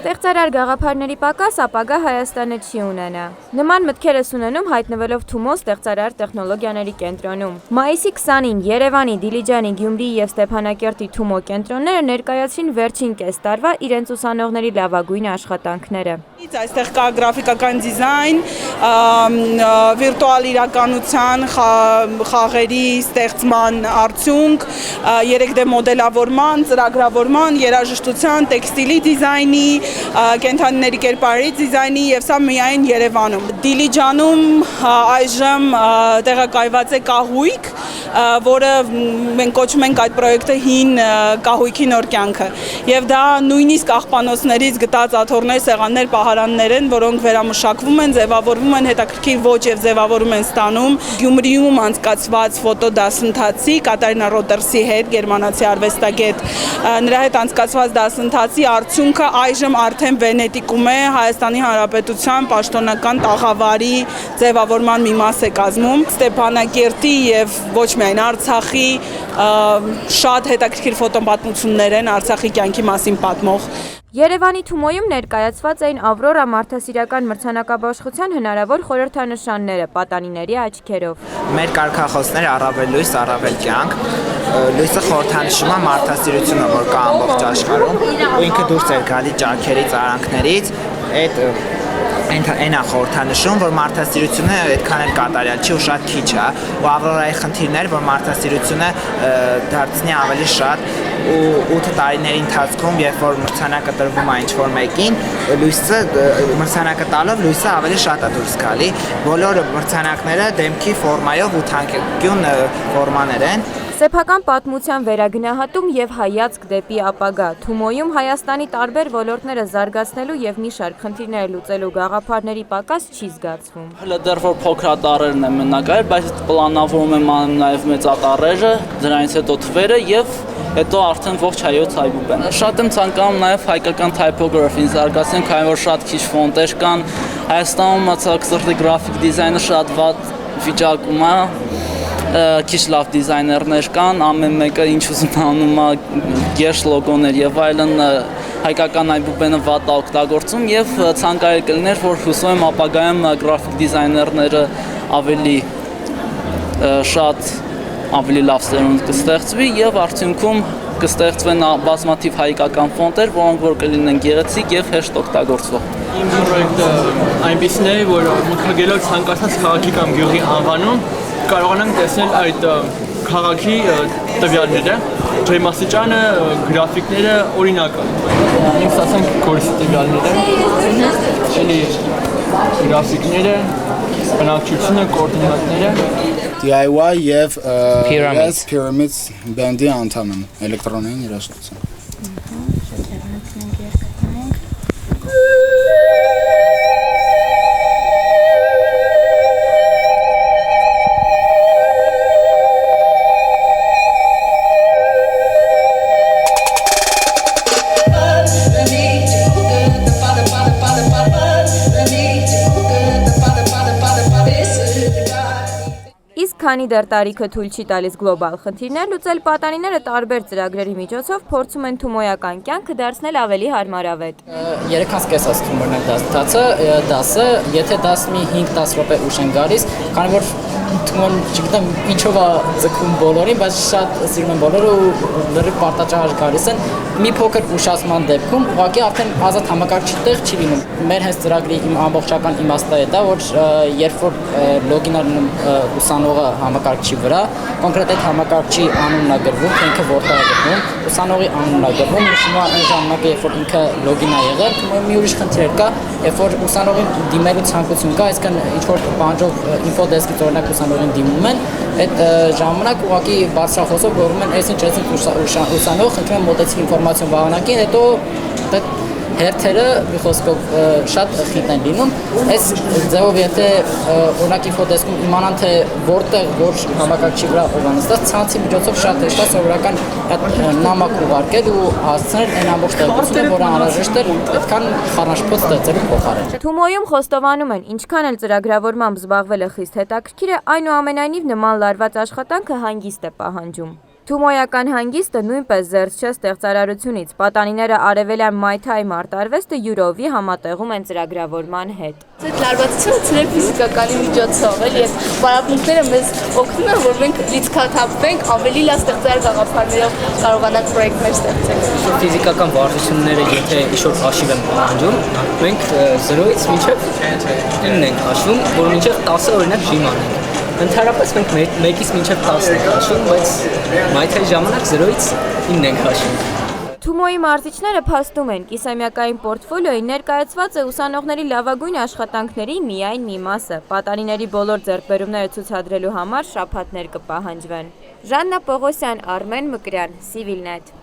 Ստեղծարար գաղափարների պակաս ապագա Հայաստանը չի ունենա։ Նման մտքեր ես ունենում հայտնվելով Թումո ստեղծարար տեխնոլոգիաների կենտրոնում։ Մայիսի 20-ին Երևանի, Դիլիջանի, Գյումրիի և Ստեփանակերտի Թումո կենտրոնները ներկայացրին վերջին կես տարվա իրենց ուսանողների լավագույն աշխատանքները։ Այստեղ կա գրաֆիկական դիզայն, վիրտուալ իրականության, խաղերի ստեղծման արդյունք, 3D մոդելավորման, ծրագրավորման, երաժշտության, տեքստիլի դիզայնի, կենդանիների կերպարի դիզայնի եւ սա միայն Երևանում։ Դիլիջանում այժմ տեղակայված է կահույք, որը մենք կոչում ենք այդ պրոյեկտը հին կահույքի նոր կյանքը։ Եվ դա նույնիսկ աղբանոցներից գտած աթոռներ, սեղաններ, պահարաններ են, որոնք վերամշակվում են, ձևավորվում են, հետաքրքիր ոճ եւ ձևավորում են ստանում։ Գյումրիում անցկացված ֆոտոդասընթացի Կատարինա Ռոտերսի հետ, գերմանացի արվեստագետ, նրա հետ անցկացված դասընթացի արդյունքը այժմ արդեն Վենետիկում է, Հայաստանի Հանրապետության պաշտոնական տաղավարի ձևավորման մի մաս է կազմում։ Ստեփանակերտի եւ ոչ միայն Արցախի շատ հետաքրքիր ֆոտոպատմություններ են Արցախի կյանքի մասին պատմող։ Երևանի Թումոյում ներկայացված էին Ավրորա մարդասիրական մրցանակաբաշխության հնարավոր խորհրդանշանները պատանիների աչքերով։ Մեր կարգախոսները առավել լույս, առավել կյանք, լույսը խորհրդանշում է մարդասիրությունը, որ կա ամբողջ աշխարհում, ու ինքը դուրս էր գալի ճարքերից, արանքներից, այն է խորհրդանշում, որ մարդասիրությունը այդքան էլ կատարյալ չի ու շատ քիչ է, ու Ավրորայի խնդիրներ, որ մարդասիրությունը դարձնի ավելի շատ, ու 8 տարիների ընթացքում, երբ որ մրցանակը տրվում է ինչ-որ մեկին, մրցանակը տալով լույսը ավելի շատ է դուրս գալի։ Բոլոր մրցանակները դեմքի ֆորմայով ու թանկագին ֆորմաներ են։ Սեփական պատմության վերագնահատում եւ հայացք դեպի ապագա։ Թումոյում Հայաստանի տարբեր ոլորտները զարգացնելու եւ մի շարք խնդիրներ լուծելու գաղափարների պակաս չի զգացվում։ Հələ դեռ որ փոքրատարերն են մնակայել, բայց պլանավորում եմ անում նաեւ մեծատարերը, դրանից հետո թվերը եւ հետո արդեն ողջ հայոց հայբուբեն։ Շատ եմ ցանկանում նաեւ հայկական typography-ին զարգացնել, քանի որ շատ քիչ ֆոնտեր կան։ Հայաստանում մացակցրտի գրաֆիկ դիզայնը շատ վատ վիճակում է։ Քիչ լավ դիզայներներ կան, ամեն մեկը ինչ ուզում անում է, գերշ լոգոներ եւ այլն, հայկական այբուբենը վատ է օգտագործում եւ ցանկալի կլիներ, որ հուսով եմ ապագայում գրաֆիկ դիզայներները ավելի լավ սերունդ կստեղծվի եւ արդյունքում կստեղծվեն բազմաթիվ հայկական ֆոնտեր, որոնք որ կլինեն գեղեցիկ եւ հեշտ օգտագործվող։ Իմ պրոյեկտը այնպիսին է, որ մտքագելով ցանկացած քաղաքի կամ գյուղի անվանում կարողանանք տեսնել այդ քաղաքի տվյալները, ջերմաստիճանը, գրաֆիկները, օրինակը։ Ինձ ասենք Գորիսի տվյալները, էլի գրաֆիկները, բնակչությունը, կոորդինատները։ DIY եւ Pyramids բենդի անդամ եմ, էլեկտրոնային երաժշտություն։ Քանի դեռ տարիքը թույլ չի տալիս գլոբալ խնդիրներ լուծել, պատանիները տարբեր ծրագրերի միջոցով փորձում են թումոյական կյանքը դարձնել ավելի հարմարավետ։ 3.5 ասում օրինակ դասը, եթե 5-10 րոպե ուշ են գալիս, քանի որ թումոն չգիտեմ ինչով է ձգում բոլորին, բայց շատ սիրում են բոլորը ու լրիվ պարտաճահար գալիս են։ Մի փոքր ուշացման դեպքում ուղղակի արդեն ազատ համակարգչի տեղ չի լինում։ Մեր հենց ծրագրի ամբողջական իմաստը է դա, որ երբ որ լոգին անում ուսանողը համակարգչի վրա, կոնկրետ այդ համակարգչի անունն է գրվում, թե ինքը որտեղ է գտնվում, ուսանողի անունն է գրվում, նշվում է այն ժամանակը, երբ որ ինքը լոգին է եղել, մի ուրիշ խնդիր կա, երբ որ ուսանողին դիմելու ցանկություն կա, այսինքն ինչ որ պահանջով ինֆոդեսկից օրինակ ուսանողին դիմում են, այդ ժամանակ ուղղակի բարձրախոսով говорում են, այսինչ ուսանող, խնդրում եմ մոտեցիկ ինֆորմացիոն վահանակին, հետո հերթերը մի խոսքով շատ խիտ են լինում։ Այս ձևով եթե օրինակ ինֆոդեսկում իմանան թե որտեղ որ համակարգչի վրա ով է նստած, ցանցի միջոցով շատ հեշտ է սովորական նամակ ուղարկել ու հասցնել այն ամբողջ տեղեկությունը, որը անհրաժեշտ է այդքան խառնաշփոթ ստեղծելու փոխարեն։ Թումոյում խոստովանում են, ինչքան էլ ծրագրավորմամբ զբաղվելը խիստ հետաքրքիր է, այնուամենայնիվ նման լարված աշխատանքը հանգիստ է պահանջում։ Թումոյական հանգիստը նույնպես զերծ չէ ստեղծարարությունից։ Պատանիները արևելյան Մայթայի մարտարվեստը յուրովի համատեղում են ծրագրավորման հետ։ Այդ լարվածությունը ցրել ֆիզիկականի միջոցով էլ եւ պարապմունքները մեզ օգնում են, որ մենք լիցքաթափվենք, ավելի լավ ստեղծարար գաղափարներով կարողանանք պրոյեկտներ ստեղծել։ Ֆիզիկական վարժությունները, եթե ինչ-որ հաշիվ են պահանջում, մենք 0-ից մինչև 9 ենք հաշվում, որ մինչև 10 օրինակ ժիման ենք։ Ընդհանրապես մենք 1-ից մինչև 10 ենք հաշվում, բայց Մայթայի ժամանակ 0-ից 9 ենք հաշվում։ Թումոյի մարզիչները փաստում են, կիսամյակային պորտֆոլիոյին ներկայացված է ուսանողների լավագույն աշխատանքների միայն մի մասը։ Պատանիների բոլոր ձեռքբերումները ցուցադրելու համար շաբաթներ կպահանջվեն։ Ժաննա Պողոսյան, Արմեն Մկրյան, Civilnet։